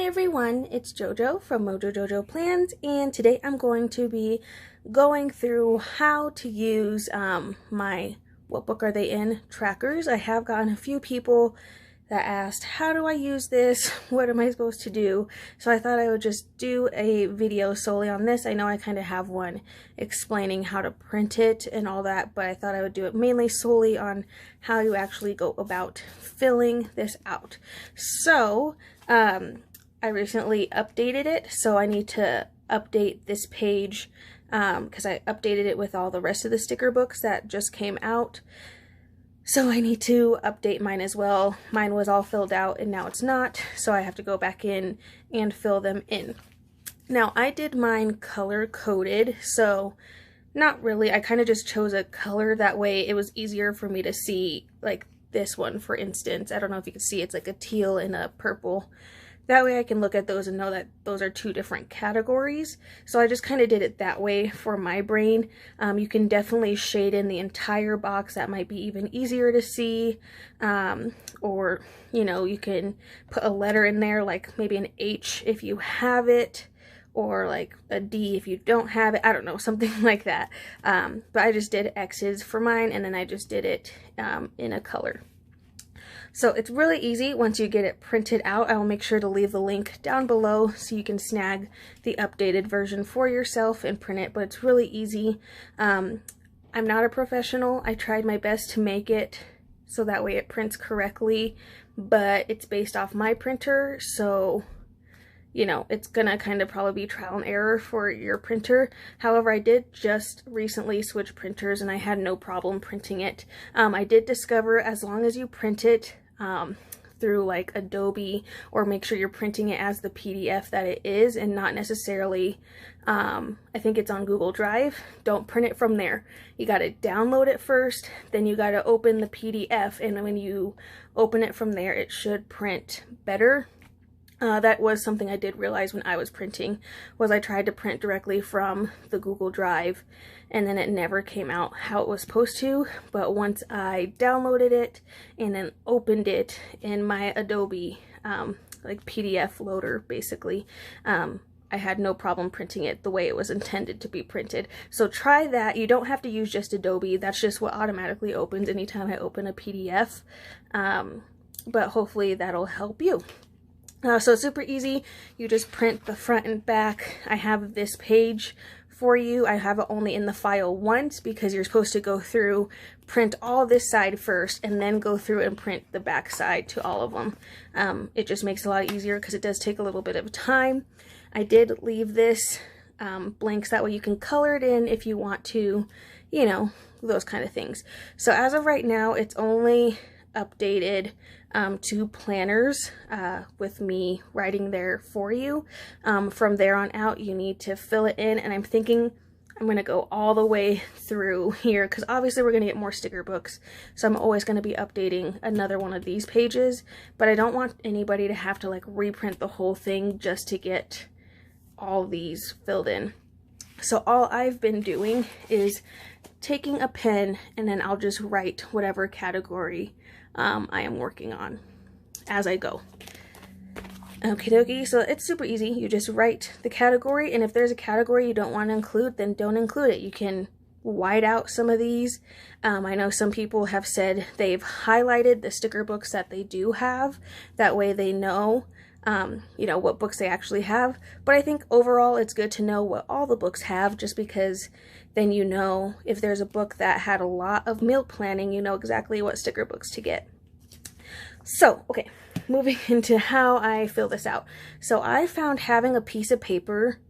everyone, it's JoJo from Mojo Jojo Plans, and today I'm going to be going through how to use my what book are they in trackers. I have gotten a few people that asked, how do I use this? What am I supposed to do? So I thought I would just do a video solely on this. I know I kind of have one explaining how to print it and all that, but I thought I would do it mainly solely on how you actually go about filling this out. So I recently updated it, so I need to update this page because I updated it with all the rest of the sticker books that just came out. So I need to update mine as well. Mine was all filled out and now it's not, so I have to go back in and fill them in. Now I did mine color coded, so not really. I kind of just chose a color, that way it was easier for me to see, like this one for instance. I don't know if you can see, it's like a teal and a purple. That way I can look at those and know that those are two different categories. So I just kind of did it that way for my brain. You can definitely shade in the entire box. That might be even easier to see. Or, you know, you can put a letter in there, like maybe an H if you have it, or like a D if you don't have it. I don't know, something like that. But I just did X's for mine, and then I just did it in a color. So it's really easy once you get it printed out. I will make sure to leave the link down below so you can snag the updated version for yourself and print it, but it's really easy. I'm not a professional. I tried my best to make it so that way it prints correctly, but it's based off my printer, so you know, it's gonna kind of probably be trial and error for your printer. However, I did just recently switch printers and I had no problem printing it. I did discover as long as you print it through like Adobe, or make sure you're printing it as the PDF that it is and not necessarily, I think it's on Google Drive. Don't print it from there. You gotta download it first, then you gotta open the PDF, and when you open it from there, it should print better. That was something I did realize when I was printing, was I tried to print directly from the Google Drive and then it never came out how it was supposed to. But once I downloaded it and then opened it in my Adobe like PDF loader basically, I had no problem printing it the way it was intended to be printed. So try that. You don't have to use just Adobe. That's just what automatically opens anytime I open a PDF. But hopefully that'll help you. So it's super easy. You just print the front and back. I have this page for you. I have it only in the file once because you're supposed to go through, print all this side first, and then go through and print the back side to all of them. It just makes it a lot easier because it does take a little bit of time. I did leave this blanks, that way you can color it in if you want to, you know, those kind of things. So as of right now, it's only updated to planners with me writing there for you. From there on out, you need to fill it in, and I'm thinking I'm going to go all the way through here because obviously we're going to get more sticker books, so I'm always going to be updating another one of these pages, but I don't want anybody to have to like reprint the whole thing just to get all these filled in. So all I've been doing is taking a pen and then I'll just write whatever category I am working on as I go. Okie dokie, so it's super easy. You just write the category, and if there's a category you don't want to include, then don't include it. You can white out some of these. I know some people have said they've highlighted the sticker books that they do have. That way they know, you know, what books they actually have. But I think overall it's good to know what all the books have, just because then you know if there's a book that had a lot of meal planning, you know exactly what sticker books to get. So, okay, moving into how I fill this out. So I found having a piece of paper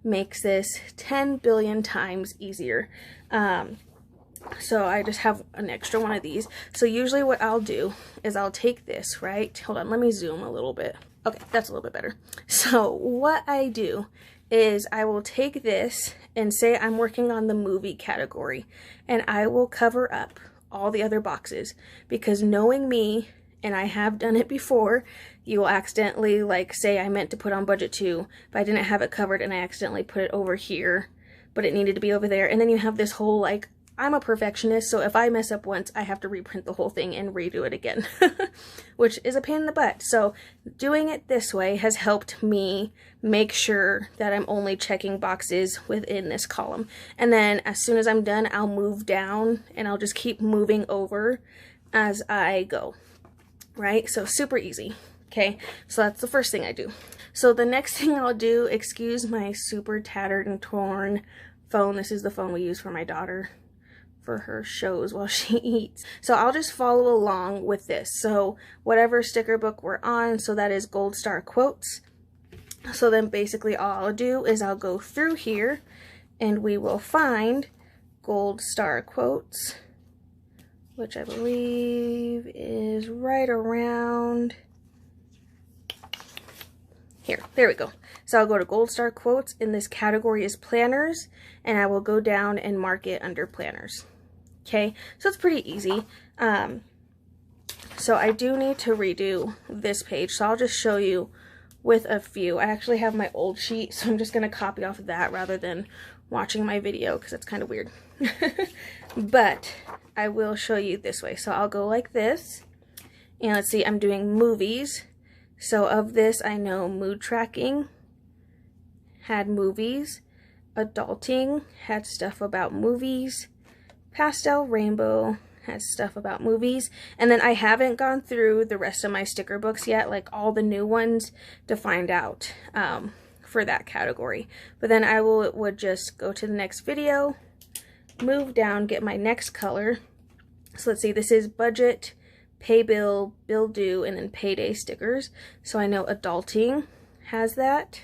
makes this 10 billion times easier. So I just have an extra one of these. So usually what I'll do is I'll take this, right? Hold on, let me zoom a little bit. Okay, that's a little bit better. So what I do is I will take this and say I'm working on the movie category, and I will cover up all the other boxes, because knowing me, and I have done it before, you will accidentally, like, say I meant to put on budget 2, but I didn't have it covered and I accidentally put it over here, but it needed to be over there, and then you have this whole like I'm a perfectionist, so if I mess up once, I have to reprint the whole thing and redo it again, which is a pain in the butt. So doing it this way has helped me make sure that I'm only checking boxes within this column. And then as soon as I'm done, I'll move down and I'll just keep moving over as I go, right? So super easy. Okay, so that's the first thing I do. So the next thing I'll do, excuse my super tattered and torn phone. This is the phone we use for my daughter for her shows while she eats. So I'll just follow along with this. So whatever sticker book we're on, so that is Gold Star Quotes. So then basically all I'll do is I'll go through here and we will find Gold Star Quotes, which I believe is right around here. There we go. So I'll go to Gold Star Quotes, and this category is planners, and I will go down and mark it under planners. Okay, so it's pretty easy. So I do need to redo this page, so I'll just show you with a few. I actually have my old sheet, so I'm just going to copy off of that rather than watching my video because it's kind of weird. But I will show you this way. So I'll go like this, and let's see, I'm doing movies. So of this, I know mood tracking had movies, adulting had stuff about movies, pastel rainbow had stuff about movies, and then I haven't gone through the rest of my sticker books yet, like all the new ones, to find out for that category. But then I would just go to the next video, move down, get my next color. So let's see, this is budget, pay bill, bill due, and then payday stickers. So I know adulting has that.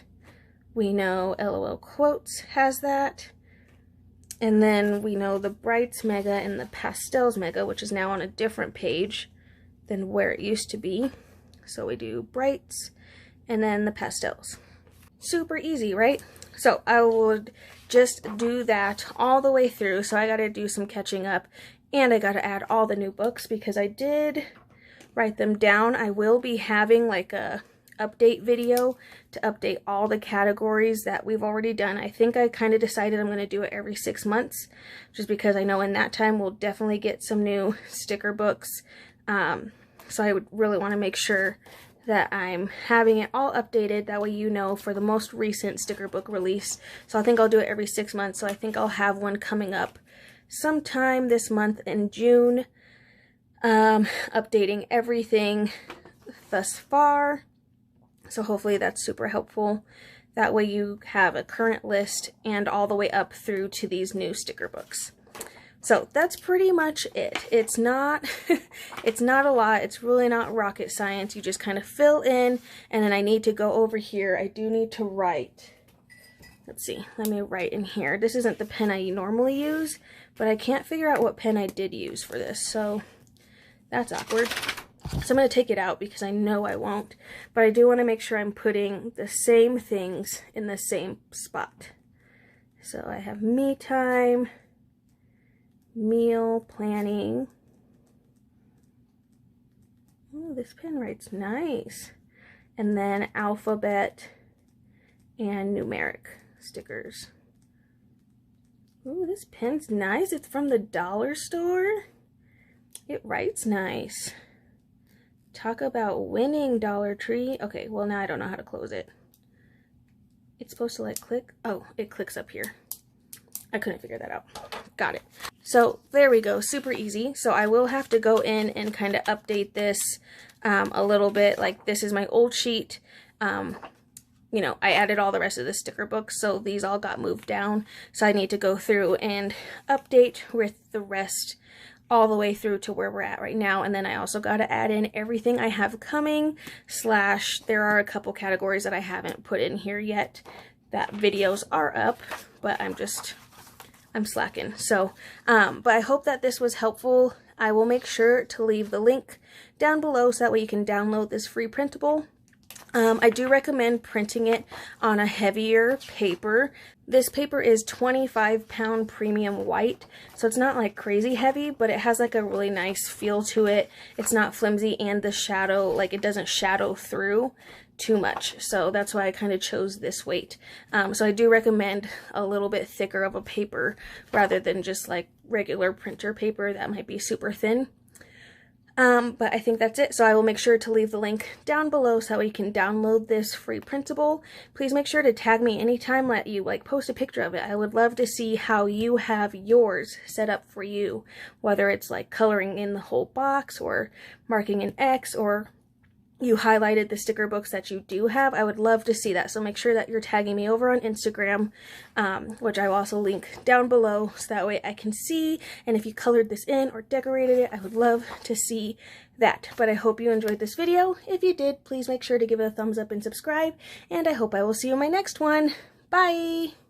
We know LOL Quotes has that. And then we know the Brights Mega and the Pastels Mega, which is now on a different page than where it used to be. So we do Brights and then the Pastels. Super easy, right? So I would just do that all the way through. So I got to do some catching up. And I got to add all the new books because I did write them down. I will be having like a update video to update all the categories that we've already done. I think I kind of decided I'm going to do it every 6 months just because I know in that time we'll definitely get some new sticker books. So I would really want to make sure that I'm having it all updated. That way you know for the most recent sticker book release. So I think I'll do it every 6 months. So I think I'll have one coming up sometime this month in June, updating everything thus far. So hopefully that's super helpful. That way you have a current list and all the way up through to these new sticker books. So that's pretty much it. It's not it's not a lot. It's really not rocket science. You just kind of fill in, and then I need to go over here. I do need to write. Let's see, let me write in here. This isn't the pen I normally use, but I can't figure out what pen I did use for this, so that's awkward. So I'm going to take it out because I know I won't, but I do want to make sure I'm putting the same things in the same spot. So I have me time, meal planning. Oh, this pen writes nice. And then alphabet and numeric stickers. Ooh, this pen's nice. It's from the dollar store. It writes nice. Talk about winning, Dollar Tree. Okay, well now I don't know how to close it. It's supposed to like click. Oh, it clicks up here. I couldn't figure that out. Got it. So there we go. Super easy. So I will have to go in and kind of update this a little bit. Like this is my old sheet. You know, I added all the rest of the sticker books, so these all got moved down. So I need to go through and update with the rest all the way through to where we're at right now. And then I also got to add in everything I have coming, / there are a couple categories that I haven't put in here yet that videos are up, but I'm slacking. So, but I hope that this was helpful. I will make sure to leave the link down below so that way you can download this free printable. I do recommend printing it on a heavier paper. This paper is 25-pound premium white, so it's not like crazy heavy, but it has like a really nice feel to it. It's not flimsy, and the shadow, like it doesn't shadow through too much. So that's why I kind of chose this weight. So I do recommend a little bit thicker of a paper rather than just like regular printer paper that might be super thin. But I think that's it. So I will make sure to leave the link down below so that you can download this free printable. Please make sure to tag me anytime that you like post a picture of it. I would love to see how you have yours set up for you, whether it's like coloring in the whole box or marking an X, or you highlighted the sticker books that you do have. I would love to see that. So make sure that you're tagging me over on Instagram, which I will also link down below, so that way I can see. And if you colored this in or decorated it, I would love to see that. But I hope you enjoyed this video. If you did, please make sure to give it a thumbs up and subscribe. And I hope I will see you in my next one. Bye!